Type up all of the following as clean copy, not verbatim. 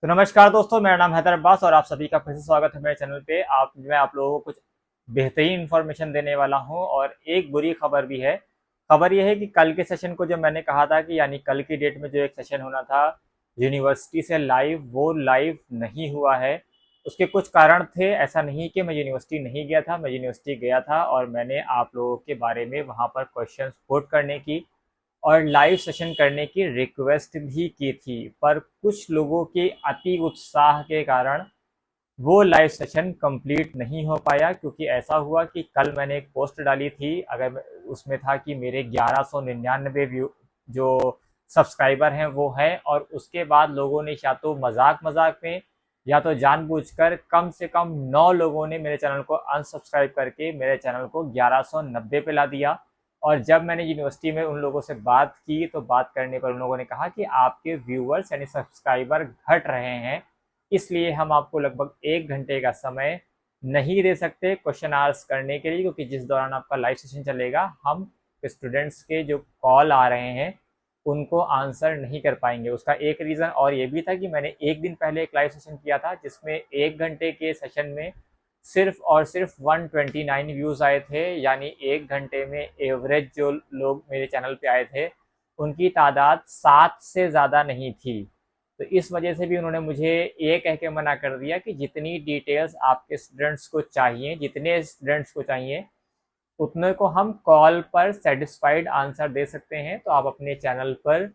तो नमस्कार दोस्तों, मेरा नाम हैदर अब्बास और आप सभी का फिर से स्वागत है मेरे चैनल पे। मैं आप लोगों को कुछ बेहतरीन इन्फॉर्मेशन देने वाला हूं और एक बुरी खबर भी है। खबर यह है कि कल के सेशन को जो मैंने कहा था कि यानी कल की डेट में जो एक सेशन होना था यूनिवर्सिटी से लाइव, वो लाइव नहीं हुआ है। उसके कुछ कारण थे। ऐसा नहीं कि मैं यूनिवर्सिटी नहीं गया था, मैं यूनिवर्सिटी गया था और मैंने आप लोगों के बारे में वहाँ पर क्वेश्चन पुट करने की और लाइव सेशन करने की रिक्वेस्ट भी की थी, पर कुछ लोगों के अति उत्साह के कारण वो लाइव सेशन कंप्लीट नहीं हो पाया। क्योंकि ऐसा हुआ कि कल मैंने एक पोस्ट डाली थी, उसमें था कि मेरे 1199 व्यू जो सब्सक्राइबर हैं वो हैं, और उसके बाद लोगों ने या तो मजाक मजाक में या तो जानबूझकर कम से कम 9 लोगों ने मेरे चैनल को अनसब्सक्राइब करके मेरे चैनल को 1190 पे ला दिया। और जब मैंने यूनिवर्सिटी में उन लोगों से बात की तो बात करने पर उन लोगों ने कहा कि आपके व्यूअर्स यानी सब्सक्राइबर घट रहे हैं, इसलिए हम आपको लगभग 1 घंटे का समय नहीं दे सकते क्वेश्चन आंसर करने के लिए, क्योंकि जिस दौरान आपका लाइव सेशन चलेगा हम स्टूडेंट्स के जो कॉल आ रहे हैं उनको आंसर नहीं कर पाएंगे। उसका एक रीज़न और ये भी था कि मैंने एक दिन पहले एक लाइव सेशन किया था जिसमें 1 घंटे के सेशन में सिर्फ और सिर्फ 129 व्यूज़ आए थे। यानी 1 घंटे में एवरेज जो लोग मेरे चैनल पे आए थे उनकी तादाद 7 से ज़्यादा नहीं थी। तो इस वजह से भी उन्होंने मुझे ये कह के मना कर दिया कि जितनी डिटेल्स आपके स्टूडेंट्स को चाहिए, जितने स्टूडेंट्स को चाहिए उतने को हम कॉल पर सेटिस्फाइड आंसर दे सकते हैं। तो आप अपने चैनल पर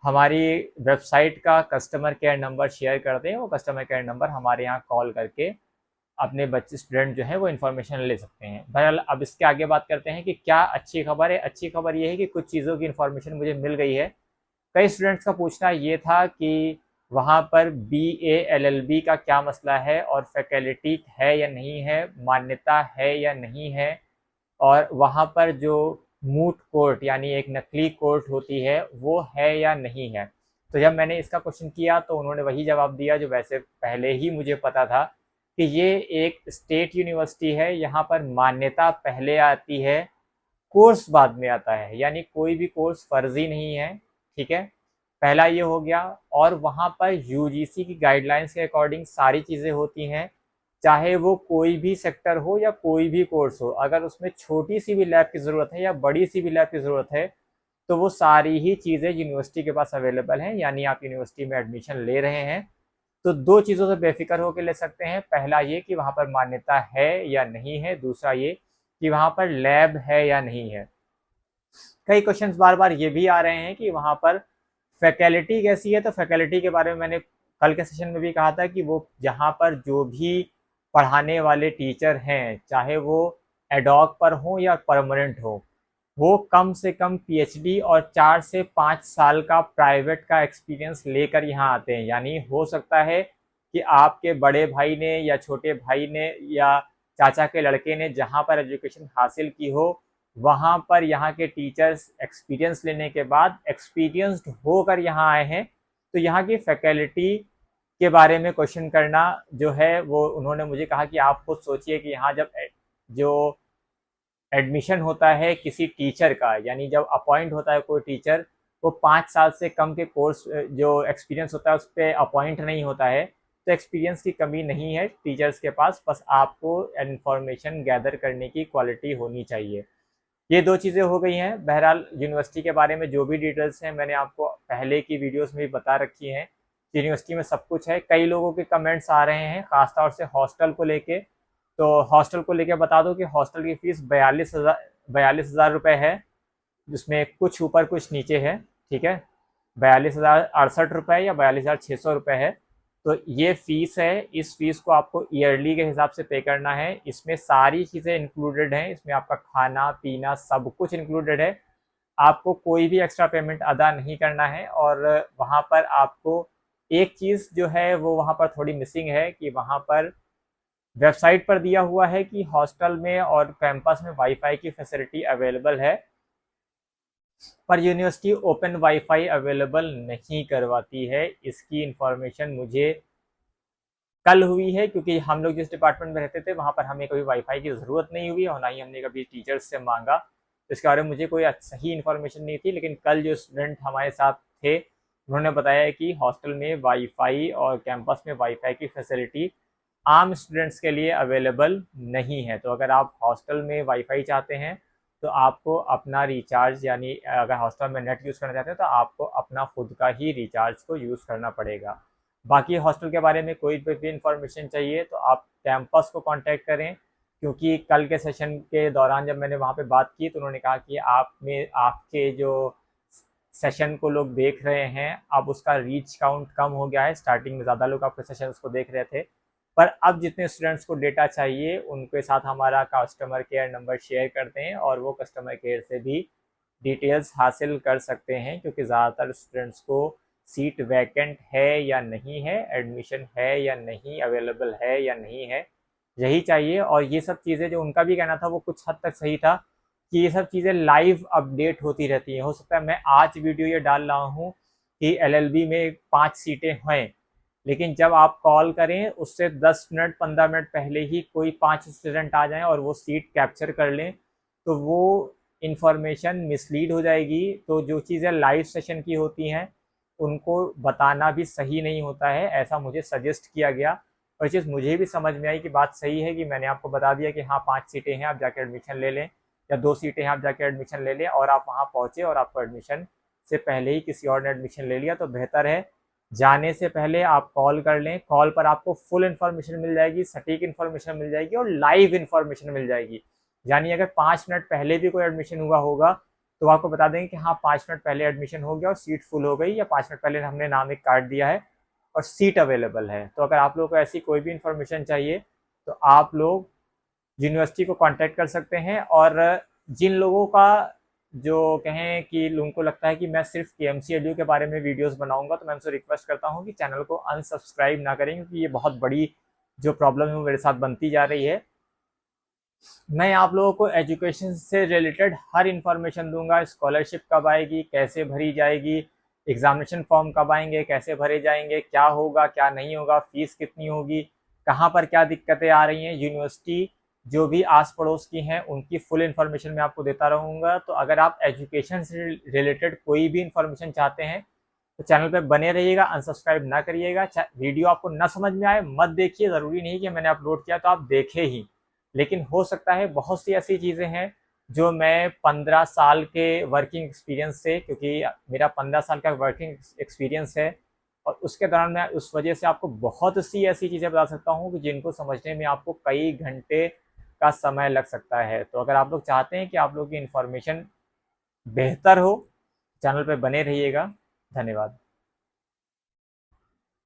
हमारी वेबसाइट का कस्टमर केयर नंबर शेयर कर दें, वो कस्टमर केयर नंबर हमारे यहाँ कॉल करके अपने बच्चे स्टूडेंट जो है वो इन्फॉर्मेशन ले सकते हैं। बहरहाल अब इसके आगे बात करते हैं कि क्या अच्छी खबर है। अच्छी खबर ये है कि कुछ चीज़ों की इन्फॉर्मेशन मुझे मिल गई है। कई स्टूडेंट्स का पूछना ये था कि वहाँ पर BA LLB का क्या मसला है और फैकल्टी है या नहीं है, मान्यता है या नहीं है, और वहाँ पर जो मूट कोर्ट यानी एक नकली कोर्ट होती है वो है या नहीं है। तो जब मैंने इसका क्वेश्चन किया तो उन्होंने वही जवाब दिया जो वैसे पहले ही मुझे पता था कि ये एक स्टेट यूनिवर्सिटी है, यहाँ पर मान्यता पहले आती है, कोर्स बाद में आता है। यानी कोई भी कोर्स फर्जी नहीं है, ठीक है। पहला ये हो गया। और वहाँ पर यूजीसी की गाइडलाइंस के अकॉर्डिंग सारी चीज़ें होती हैं, चाहे वो कोई भी सेक्टर हो या कोई भी कोर्स हो। अगर उसमें छोटी सी भी लैब की ज़रूरत है या बड़ी सी भी लैब की ज़रूरत है तो वो सारी ही चीज़ें यूनिवर्सिटी के पास अवेलेबल हैं। यानी आप यूनिवर्सिटी में एडमिशन ले रहे हैं तो दो चीज़ों से बेफिक्र होकर ले सकते हैं। पहला ये कि वहाँ पर मान्यता है या नहीं है, दूसरा ये कि वहाँ पर लैब है या नहीं है। कई क्वेश्चंस बार बार ये भी आ रहे हैं कि वहाँ पर फैकल्टी कैसी है। तो फैकल्टी के बारे में मैंने कल के सेशन में भी कहा था कि वो जहाँ पर जो भी पढ़ाने वाले टीचर हैं, चाहे वो एडॉक पर हो या परमानेंट हो, वो कम से कम पीएचडी और 4 से 5 साल का प्राइवेट का एक्सपीरियंस लेकर यहाँ आते हैं। यानी हो सकता है कि आपके बड़े भाई ने या छोटे भाई ने या चाचा के लड़के ने जहाँ पर एजुकेशन हासिल की हो, वहाँ पर यहाँ के टीचर्स एक्सपीरियंस लेने के बाद एक्सपीरियंस्ड होकर यहाँ आए हैं। तो यहाँ की फैकल्टी के बारे में क्वेश्चन करना जो है वो उन्होंने मुझे कहा कि आप खुद सोचिए कि यहाँ जब जो एडमिशन होता है किसी टीचर का, यानी जब अपॉइंट होता है कोई टीचर, वो 5 साल से कम के कोर्स जो एक्सपीरियंस होता है उस पर अपॉइंट नहीं होता है। तो एक्सपीरियंस की कमी नहीं है टीचर्स के पास, बस आपको इन्फॉर्मेशन गैदर करने की क्वालिटी होनी चाहिए। ये दो चीज़ें हो गई हैं। बहरहाल यूनिवर्सिटी के बारे में जो भी डिटेल्स हैं मैंने आपको पहले की वीडियोस में भी बता रखी हैं। यूनिवर्सिटी में सब कुछ है। कई लोगों के कमेंट्स आ रहे हैं खासतौर से हॉस्टल को लेके। तो हॉस्टल को लेके बता दो कि हॉस्टल की फ़ीस 42,000 रुपये है, जिसमें कुछ ऊपर कुछ नीचे है, ठीक है। 42,068 रुपये या 42,600 रुपये है। तो ये फ़ीस है। इस फीस को आपको ईयरली के हिसाब से पे करना है। इसमें सारी चीज़ें इंक्लूडेड हैं, इसमें आपका खाना पीना सब कुछ इंक्लूडेड है। आपको कोई भी एक्स्ट्रा पेमेंट अदा नहीं करना है। और वहाँ पर आपको एक चीज़ जो है वो वहाँ पर थोड़ी मिसिंग है कि वहाँ पर वेबसाइट पर दिया हुआ है कि हॉस्टल में और कैंपस में वाईफाई की फैसिलिटी अवेलेबल है, पर यूनिवर्सिटी ओपन वाईफाई अवेलेबल नहीं करवाती है। इसकी इंफॉर्मेशन मुझे कल हुई है, क्योंकि हम लोग जिस डिपार्टमेंट में रहते थे वहाँ पर हमें कभी वाईफाई की ज़रूरत नहीं हुई और ना ही हमने कभी टीचर्स से मांगा। इसके बारे में मुझे कोई सही इन्फॉर्मेशन नहीं थी। लेकिन कल जो स्टूडेंट हमारे साथ थे उन्होंने बताया है कि हॉस्टल में वाईफाई और कैंपस में वाईफाई की फैसिलिटी आम स्टूडेंट्स के लिए अवेलेबल नहीं है। तो अगर आप हॉस्टल में वाईफाई चाहते हैं तो आपको अपना रिचार्ज, यानी अगर हॉस्टल में नेट यूज़ करना चाहते हैं तो आपको अपना खुद का ही रिचार्ज को यूज़ करना पड़ेगा। बाकी हॉस्टल के बारे में कोई भी इंफॉर्मेशन चाहिए तो आप कैंपस को कांटेक्ट करें, क्योंकि कल के सेशन के दौरान जब मैंने वहाँ पे बात की तो उन्होंने कहा कि आप में आपके जो सेशन को लोग देख रहे हैं अब उसका रीच काउंट कम हो गया है। स्टार्टिंग में ज़्यादा लोग आपके सेशन को देख रहे थे, पर अब जितने स्टूडेंट्स को डेटा चाहिए उनके साथ हमारा कस्टमर केयर नंबर शेयर करते हैं और वो कस्टमर केयर से भी डिटेल्स हासिल कर सकते हैं, क्योंकि ज़्यादातर स्टूडेंट्स को सीट वैकेंट है या नहीं है, एडमिशन है या नहीं, अवेलेबल है या नहीं है, यही चाहिए। और ये सब चीज़ें जो उनका भी कहना था वो कुछ हद तक सही था कि ये सब चीज़ें लाइव अपडेट होती रहती हैं। हो सकता है मैं आज वीडियो ये डाल रहा हूँ कि एलएलबी में 5 सीटें हैं, लेकिन जब आप कॉल करें उससे 10 मिनट 15 मिनट पहले ही कोई 5 स्टूडेंट आ जाएं और वो सीट कैप्चर कर लें तो वो इन्फॉर्मेशन मिसलीड हो जाएगी। तो जो चीज़ें लाइव सेशन की होती हैं उनको बताना भी सही नहीं होता है, ऐसा मुझे सजेस्ट किया गया। और चीज़ मुझे भी समझ में आई कि बात सही है कि मैंने आपको बता दिया कि हाँ 5 सीटें हैं, आप जाके एडमिशन ले लें, या 2 सीटें हैं आप जाके एडमिशन ले लें, और आप वहाँ पहुँचे और आपको एडमिशन से पहले ही किसी और ने एडमिशन ले लिया। तो बेहतर है जाने से पहले आप कॉल कर लें। कॉल पर आपको फुल इन्फॉर्मेशन मिल जाएगी, सटीक इन्फॉर्मेशन मिल जाएगी और लाइव इन्फॉर्मेशन मिल जाएगी। यानी अगर 5 मिनट पहले भी कोई एडमिशन हुआ होगा तो आपको बता देंगे कि हाँ 5 मिनट पहले एडमिशन हो गया और सीट फुल हो गई, या 5 मिनट पहले हमने नाम एक काट दिया है और सीट अवेलेबल है। तो अगर आप लोगों को ऐसी कोई भी इन्फॉर्मेशन चाहिए तो आप लोग यूनिवर्सिटी को कांटेक्ट कर सकते हैं। और जिन लोगों का जो कहें कि उनको लगता है कि मैं सिर्फ केएमसी एडू के बारे में वीडियोस बनाऊंगा, तो मैं उनसे रिक्वेस्ट करता हूं कि चैनल को अनसब्सक्राइब ना करें, क्योंकि ये बहुत बड़ी जो प्रॉब्लम है वो मेरे साथ बनती जा रही है। मैं आप लोगों को एजुकेशन से रिलेटेड हर इन्फॉर्मेशन दूंगा। स्कॉलरशिप कब आएगी, कैसे भरी जाएगी, एग्जामिनेशन फॉर्म कब आएंगे, कैसे भरे जाएंगे, क्या होगा क्या नहीं होगा, फीस कितनी होगी, कहाँ पर क्या दिक्कतें आ रही हैं, यूनिवर्सिटी जो भी आस पड़ोस की हैं उनकी फुल इन्फॉर्मेशन मैं आपको देता रहूँगा। तो अगर आप एजुकेशन से रिलेटेड कोई भी इन्फॉर्मेशन चाहते हैं तो चैनल पे बने रहिएगा, अनसब्सक्राइब ना करिएगा। वीडियो आपको ना समझ में आए मत देखिए, ज़रूरी नहीं कि मैंने अपलोड किया तो आप देखें ही, लेकिन हो सकता है बहुत सी ऐसी चीज़ें हैं जो मैं 15 साल के वर्किंग एक्सपीरियंस से, क्योंकि मेरा 15 साल का वर्किंग एक्सपीरियंस है और उसके दौरान मैं उस वजह से आपको बहुत सी ऐसी चीज़ें बता सकता हूँ कि जिनको समझने में आपको कई घंटे का समय लग सकता है। तो अगर आप लोग चाहते हैं कि आप लोग की इन्फॉर्मेशन बेहतर हो, चैनल पर बने रहिएगा। धन्यवाद।